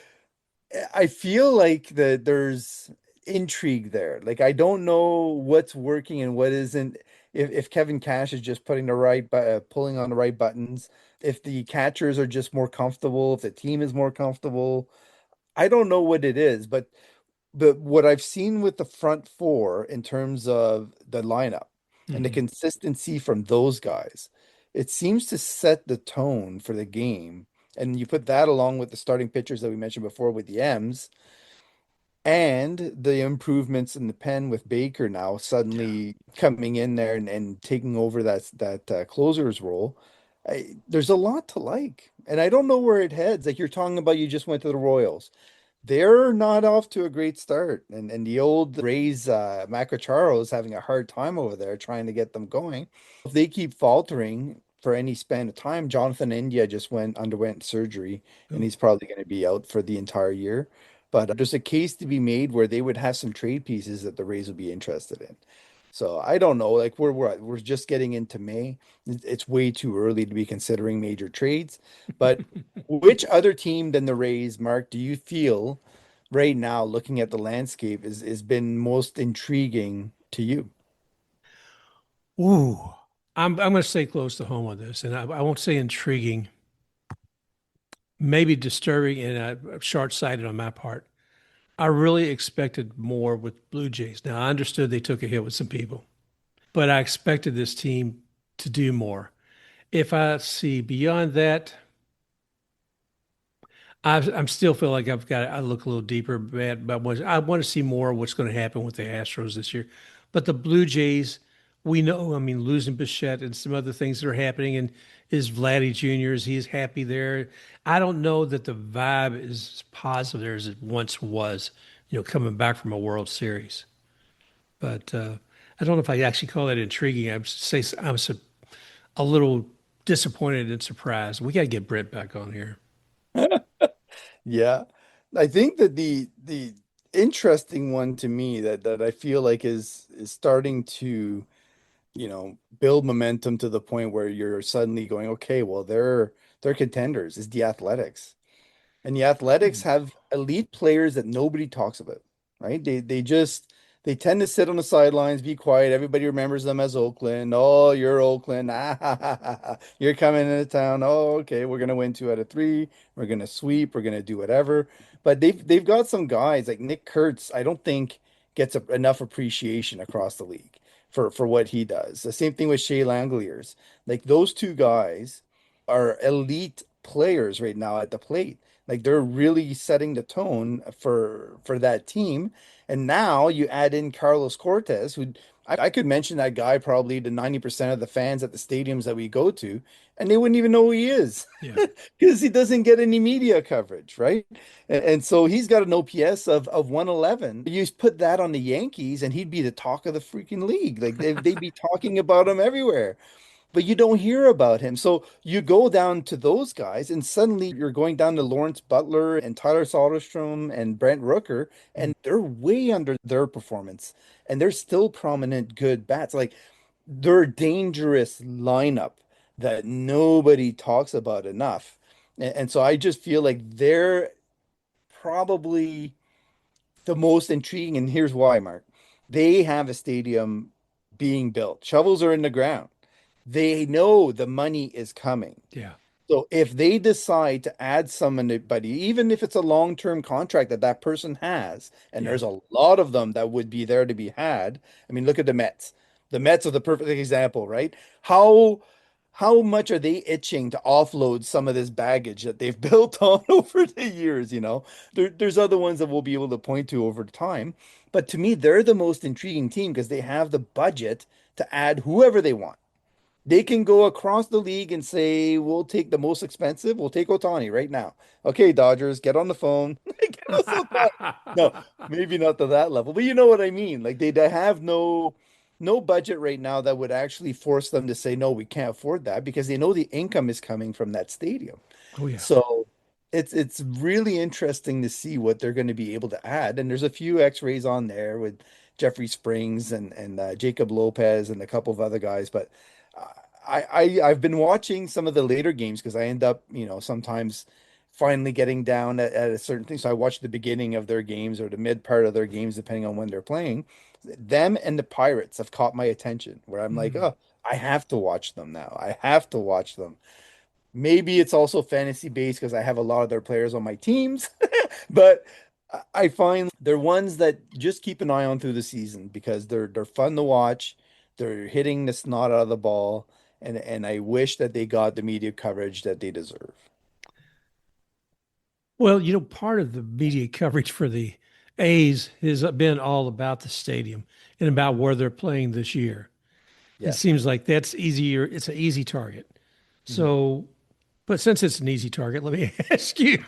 I feel like there's intrigue there. Like I don't know what's working and what isn't. If Kevin Cash is just pulling on the right buttons, if the catchers are just more comfortable, if the team is more comfortable, I don't know what it is. But what I've seen with the front four in terms of the lineup and the Mhm. consistency from those guys, it seems to set the tone for the game. And you put that along with the starting pitchers that we mentioned before with the M's and the improvements in the pen with Baker now suddenly coming in there and taking over that closer's role. There's a lot to like, and I don't know where it heads. Like you're talking about, you just went to the Royals. They're not off to a great start, and the old Rays, Macacharo is having a hard time over there trying to get them going. If they keep faltering for any span of time, Jonathan India just underwent surgery, and Ooh. he's probably going to be out for the entire year. But there's a case to be made where they would have some trade pieces that the Rays would be interested in. So I don't know. Like we're just getting into May. It's way too early to be considering major trades. But which other team than the Rays, Mark, do you feel right now, looking at the landscape, is been most intriguing to you? Ooh. I'm going to stay close to home on this, and I won't say intriguing, maybe disturbing and short-sighted on my part. I really expected more with Blue Jays. Now, I understood they took a hit with some people, but I expected this team to do more. If I see beyond that, I'm still feel like I look a little deeper, but I want to see more of what's going to happen with the Astros this year. But the Blue Jays, we know, I mean, losing Bichette and some other things that are happening, and is Vladdy Jr., is he's happy there. I don't know that the vibe is as positive there as it once was, coming back from a World Series. But I don't know if I actually call that intriguing. I'd say a little disappointed and surprised. We got to get Brent back on here. Yeah. I think that the interesting one to me that I feel like is starting to, build momentum to the point where you're suddenly going, okay, well, they're contenders, is the Athletics. And the Athletics Hmm. have elite players that nobody talks about, right? They tend to sit on the sidelines, be quiet. Everybody remembers them as Oakland. Oh, you're Oakland. Ah, ha, ha, ha, ha. You're coming into town. Oh, okay, we're gonna win 2 out of 3. We're gonna sweep. We're gonna do whatever. But they've got some guys like Nick Kurtz. I don't think gets enough appreciation across the league for what he does. The same thing with Shea Langoliers. Like those two guys are elite players right now at the plate. Like they're really setting the tone for that team. And now you add in Carlos Cortez, who I could mention that guy probably to 90% of the fans at the stadiums that we go to, and they wouldn't even know who he is Yeah. because he doesn't get any media coverage, right? And so he's got an OPS of 111. You put that on the Yankees, and he'd be the talk of the freaking league. Like they'd be talking about him everywhere, but you don't hear about him. So you go down to those guys, and suddenly you're going down to Lawrence Butler and Tyler Soderstrom and Brent Rooker, and they're way under their performance, and they're still prominent, good bats. Like they're a dangerous lineup that nobody talks about enough. And so I just feel like they're probably the most intriguing. And here's why, Mark. They have a stadium being built. Shovels are in the ground. They know the money is coming. Yeah. So if they decide to add somebody, even if it's a long-term contract that that person has, and Yeah. there's a lot of them that would be there to be had. I mean, look at the Mets. The Mets are the perfect example, right? How much are they itching to offload some of this baggage that they've built on over the years, there's other ones that we'll be able to point to over time. But to me, they're the most intriguing team because they have the budget to add whoever they want. They can go across the league and say, we'll take the most expensive. We'll take Otani right now. Okay, Dodgers, get on the phone. Get us Otani. No, maybe not to that level, but you know what I mean. Like they have no budget right now that would actually force them to say, no, we can't afford that because they know the income is coming from that stadium. Oh yeah. So it's really interesting to see what they're going to be able to add. And there's a few X-rays on there with Jeffrey Springs and Jacob Lopez and a couple of other guys. But I've been watching some of the later games because I end up, sometimes finally getting down at a certain thing. So I watch the beginning of their games or the mid part of their games, depending on when they're playing. Them and the Pirates have caught my attention where I'm like, Mm. oh, I have to watch them now. I have to watch them. Maybe it's also fantasy based because I have a lot of their players on my teams, but I find they're ones that just keep an eye on through the season because they're fun to watch. They're hitting the snot out of the ball, and I wish that they got the media coverage that they deserve. Well, part of the media coverage for the A's has been all about the stadium and about where they're playing this year. It Yes. seems like that's easier. It's an easy target. Mhm. So, but since it's an easy target, let me ask you,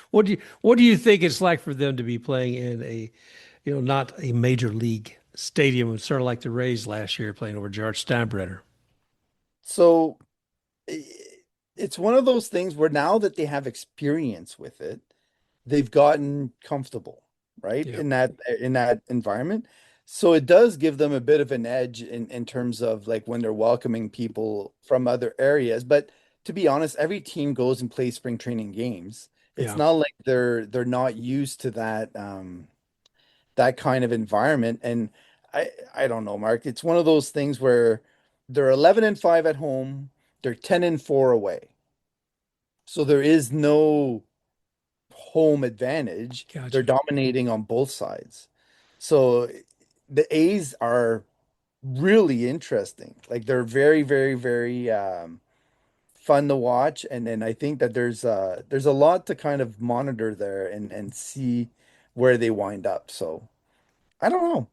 what do you think it's like for them to be playing in not a major league stadium, sort of like the Rays last year playing over George Steinbrenner? So i- it's one of those things where now that they have experience with it, they've gotten comfortable, right? Yeah. In that environment. So it does give them a bit of an edge in terms of like when they're welcoming people from other areas. But to be honest, every team goes and plays spring training games. It's Yeah. not like they're not used to that kind of environment. And I don't know, Mark. It's one of those things where they're 11-5 at home, they're 10-4 away. So there is no home advantage. They're Gotcha. dominating on both sides. So the A's are really interesting. Like they're very, very, very fun to watch. And I think that there's a lot to kind of monitor there and see where they wind up. So I don't know.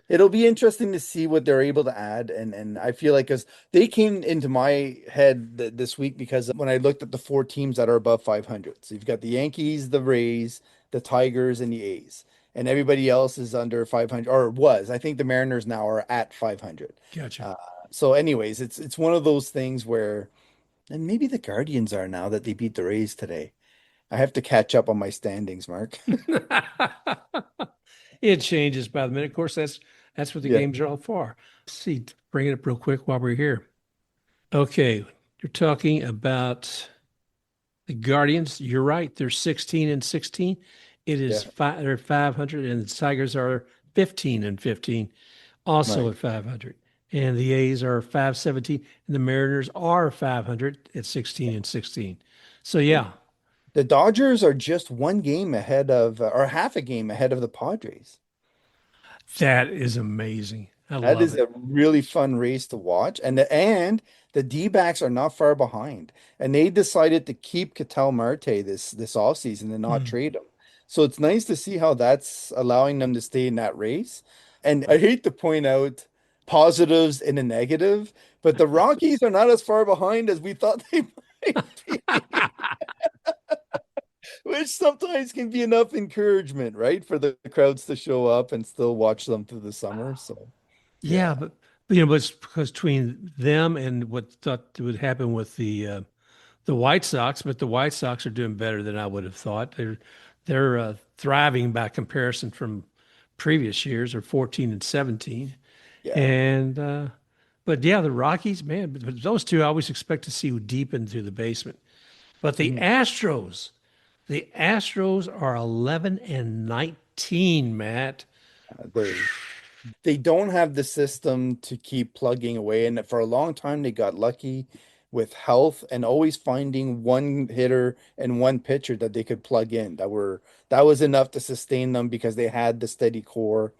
It'll be interesting to see what they're able to add, and I feel like because they came into my head this week because when I looked at the 4 teams that are above 500, so you've got the Yankees, the Rays, the Tigers, and the A's, and everybody else is under 500 or was. I think the Mariners now are at 500. Gotcha. Uh, so, anyways, it's one of those things where, and maybe the Guardians are now that they beat the Rays today. I have to catch up on my standings, Mark. It changes by the minute. Of course, that's what the Yeah, games are all for. Let's see, bring it up real quick while we're here. Okay, you're talking about the Guardians. You're right. They're 16 and 16. It is yeah, five, they're 500, and the Tigers are 15 and 15, also right. at 500. And the A's are 517, and the Mariners are 500 at 16 and 16. So The, yeah, the Dodgers are just one game ahead of, or half a game ahead of the Padres. that is amazing. I That love is it. a really fun race to watch. And the D-backs are not far behind. And they decided to keep Ketel Marte this offseason and not Mm. trade him. So it's nice to see how that's allowing them to stay in that race. And I hate to point out positives and a negative, but the Rockies are not as far behind as we thought they might be, which sometimes can be enough encouragement, right? For the crowds to show up and still watch them through the summer. So Yeah, yeah. but it's because between them and what thought would happen with the White Sox, but the White Sox are doing better than I would have thought. They're thriving by comparison from previous years, or 14 and 17. Yeah. And but yeah, the Rockies, man, but those two I always expect to see deep into the basement. But Mhm. The Astros are 11 and 19, Matt. They don't have the system to keep plugging away. And for a long time, they got lucky with health and always finding one hitter and one pitcher that they could plug in that was enough to sustain them because they had the steady core.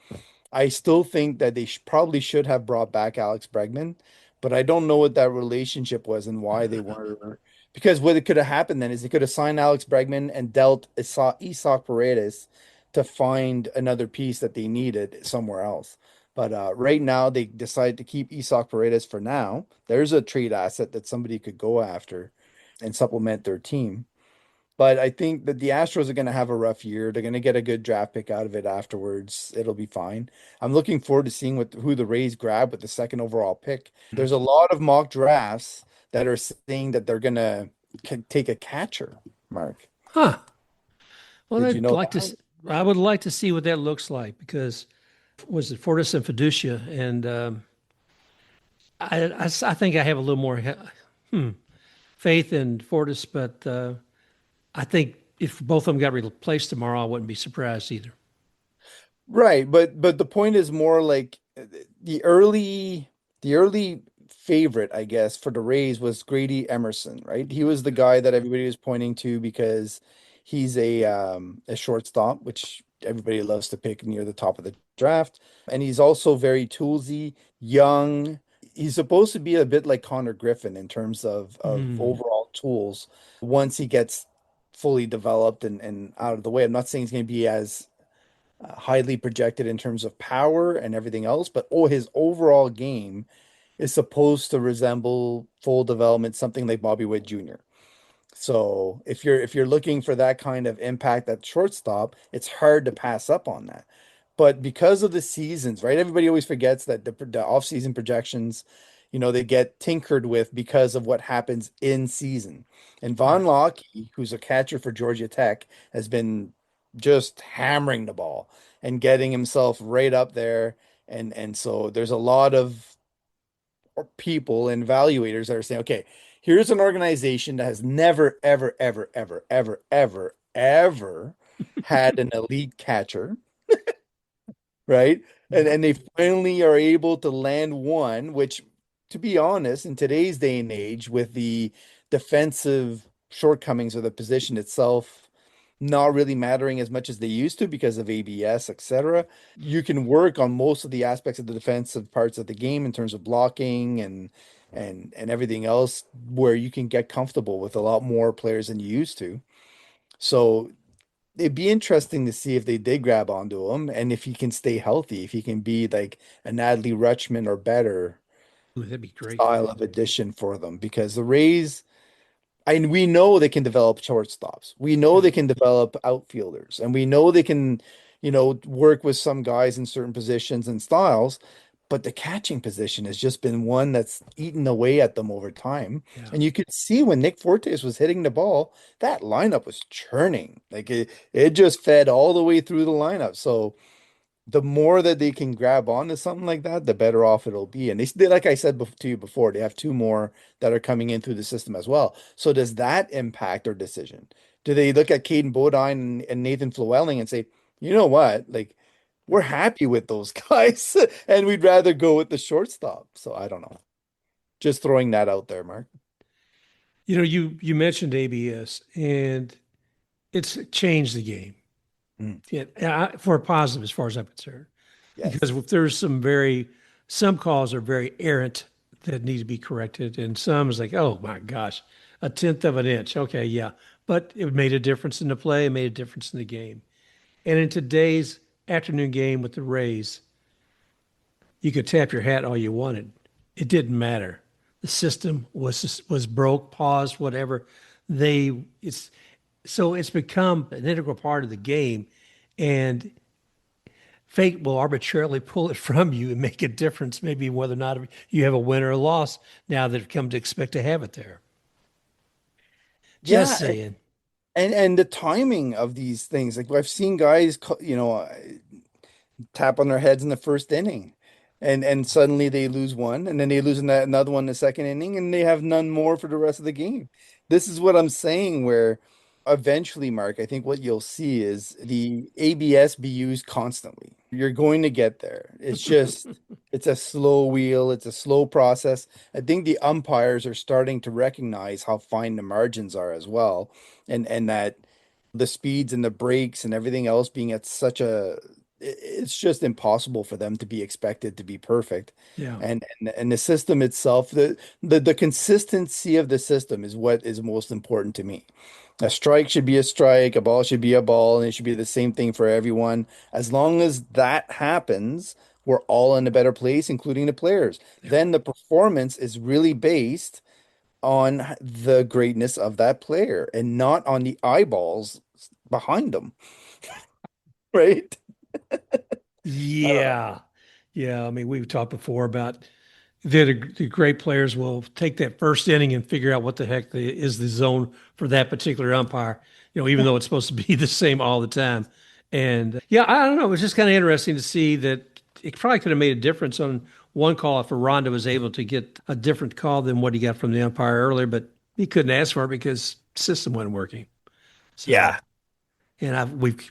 I still think that they probably should have brought back Alex Bregman, but I don't know what that relationship was and why they weren't. Because what it could have happened then is they could have signed Alex Bregman and dealt Isak Paredes to find another piece that they needed somewhere else. But right now, they decided to keep Isak Paredes for now. There's a trade asset that somebody could go after and supplement their team. But I think that the Astros are going to have a rough year. They're going to get a good draft pick out of it afterwards. It'll be fine. I'm looking forward to seeing who the Rays grab with the second overall pick. There's a lot of mock drafts that are saying that they're going to take a catcher, Mark. Huh. Well, Did you I'd know like to. that? I would like to see what that looks like because was it Fortis and Fiducia, and I think I have a little more faith in Fortis, but I think if both of them got replaced tomorrow, I wouldn't be surprised either. Right, but the point is more like the early the early favorite, I guess, for the Rays was Grady Emerson, right? He was the guy that everybody was pointing to because he's a shortstop, which everybody loves to pick near the top of the draft. And he's also very toolsy, young. He's supposed to be a bit like Connor Griffin in terms of Hmm. overall tools once he gets fully developed and out of the way. I'm not saying he's going to be as highly projected in terms of power and everything else, but his overall game is supposed to resemble full development, something like Bobby Witt Jr. So if you're looking for that kind of impact at shortstop, it's hard to pass up on that. But because of the seasons, right? Everybody always forgets that the off-season projections, they get tinkered with because of what happens in season. And Von Right. Locke, who's a catcher for Georgia Tech, has been just hammering the ball and getting himself right up there. And so there's a lot of people and evaluators that are saying, okay, here's an organization that has never, ever, ever, ever, ever, ever, ever had an elite catcher, right? And they finally are able to land one, which, to be honest, in today's day and age, with the defensive shortcomings of the position itself not really mattering as much as they used to because of ABS, etc. You can work on most of the aspects of the defensive parts of the game in terms of blocking and everything else where you can get comfortable with a lot more players than you used to. So it'd be interesting to see if they did grab onto him and if he can stay healthy, if he can be like an Adley Rutschman or better Ooh, that'd be great. style of addition for them because the Rays and we know they can develop shortstops. We know Yeah. they can develop outfielders, and we know they can, work with some guys in certain positions and styles. but the catching position has just been one that's eaten away at them over time. Yeah. And you could see when Nick Fortes was hitting the ball, that lineup was churning. Like it just fed all the way through the lineup. So the more that they can grab onto something like that, the better off it'll be. And like I said to you before, they have two more that are coming in through the system as well. So does that impact their decision? Do they look at Caden Bodine and Nathan Flewelling and say, you know what, like we're happy with those guys, and we'd rather go with the shortstop? So I don't know. Just throwing that out there, Mark. You mentioned ABS, and it's changed the game. Mm, Yeah, for a positive as far as I'm concerned. Because yes. if there's some calls are very errant that need to be corrected, and some is like, oh my gosh, a tenth of an inch. Okay, yeah, but it made a difference in the play. It made a difference in the game. And in today's afternoon game with the Rays, you could tap your hat all you wanted. It didn't matter. The system was broke, paused, whatever. It's so it's become an integral part of the game, and fate will arbitrarily pull it from you and make a difference, maybe whether or not you have a win or a loss now that you've come to expect to have it there. Just Yeah, saying. and the timing of these things, like I've seen guys, tap on their heads in the first inning. And suddenly they lose one, and then they lose another one in the second inning, and they have none more for the rest of the game. This is what I'm saying, where eventually, Mark, I think what you'll see is the ABS be used constantly. You're going to get there. It's a slow wheel, it's a slow process. I think the umpires are starting to recognize how fine the margins are as well, and that the speeds and the brakes and everything else being at such a it's just impossible for them to be expected to be perfect. Yeah. And the system itself, the consistency of the system is what is most important to me. A strike should be a strike, a ball should be a ball, and it should be the same thing for everyone. As long as that happens, we're all in a better place, including the players. Yeah. Then the performance is really based on the greatness of that player and not on the eyeballs behind them, right? I don't know. Yeah. Yeah. I mean, we've talked before about the great players will take that first inning and figure out what the heck is the zone for that particular umpire, even Yeah. though it's supposed to be the same all the time. And yeah, I don't know. It's just kind of interesting to see that it probably could have made a difference on one call if Rondo was able to get a different call than what he got from the umpire earlier, but he couldn't ask for it because system wasn't working. So, Yeah. and we've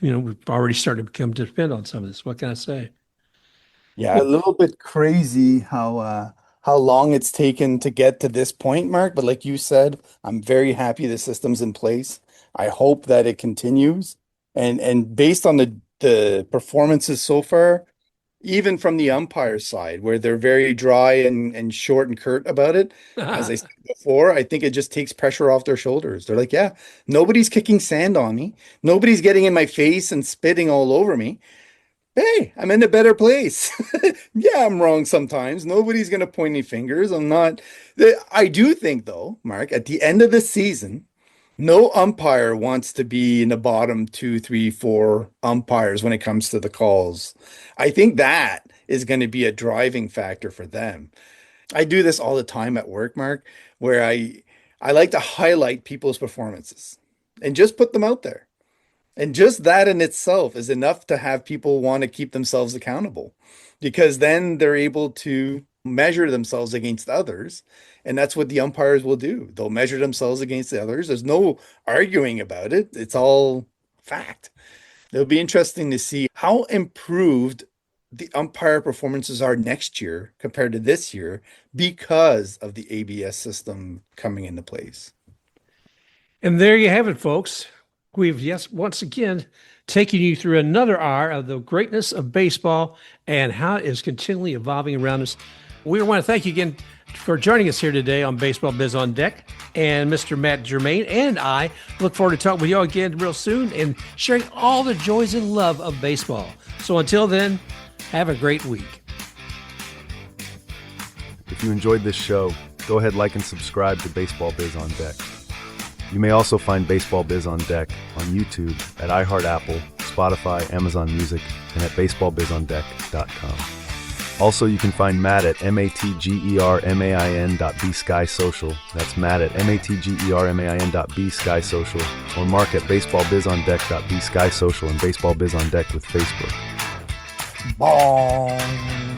already started to come to depend on some of this. What can I say? Yeah, a little bit crazy how long it's taken to get to this point, Mark. But like you said, I'm very happy the system's in place. I hope that it continues. And based on the performances so far, even from the umpire side, where they're very dry and short and curt about it, as I said before, I think it just takes pressure off their shoulders. They're like, yeah, nobody's kicking sand on me. Nobody's getting in my face and spitting all over me. Hey, I'm in a better place. Yeah, I'm wrong sometimes. Nobody's going to point any fingers. I'm not. I do think, though, Mark, at the end of the season, no umpire wants to be in the bottom two, three, four umpires when it comes to the calls. I think that is going to be a driving factor for them. I do this all the time at work, Mark, where I like to highlight people's performances and just put them out there. And just that in itself is enough to have people want to keep themselves accountable because then they're able to measure themselves against others. And that's what the umpires will do. They'll measure themselves against the others. There's no arguing about it, it's all fact. It'll be interesting to see how improved the umpire performances are next year compared to this year because of the ABS system coming into place. And there you have it, folks. We've, yes, once again taken you through another hour of the greatness of baseball and how it is continually evolving around us. We want to thank you again for joining us here today on Baseball Biz on Deck. And Mr. Matt Germain and I look forward to talking with you all again real soon and sharing all the joys and love of baseball. So until then, have a great week. If you enjoyed this show, go ahead, like, and subscribe to Baseball Biz on Deck. You may also find Baseball Biz on Deck on YouTube at iHeart Apple, Spotify, Amazon Music, and at baseballbizondeck.com. Also, you can find Matt at matgermain.bskysocial. That's Matt at matgermain.bskysocial, or Mark at baseballbizondeck.bskysocial and Baseball Biz on Deck with Facebook. Bong.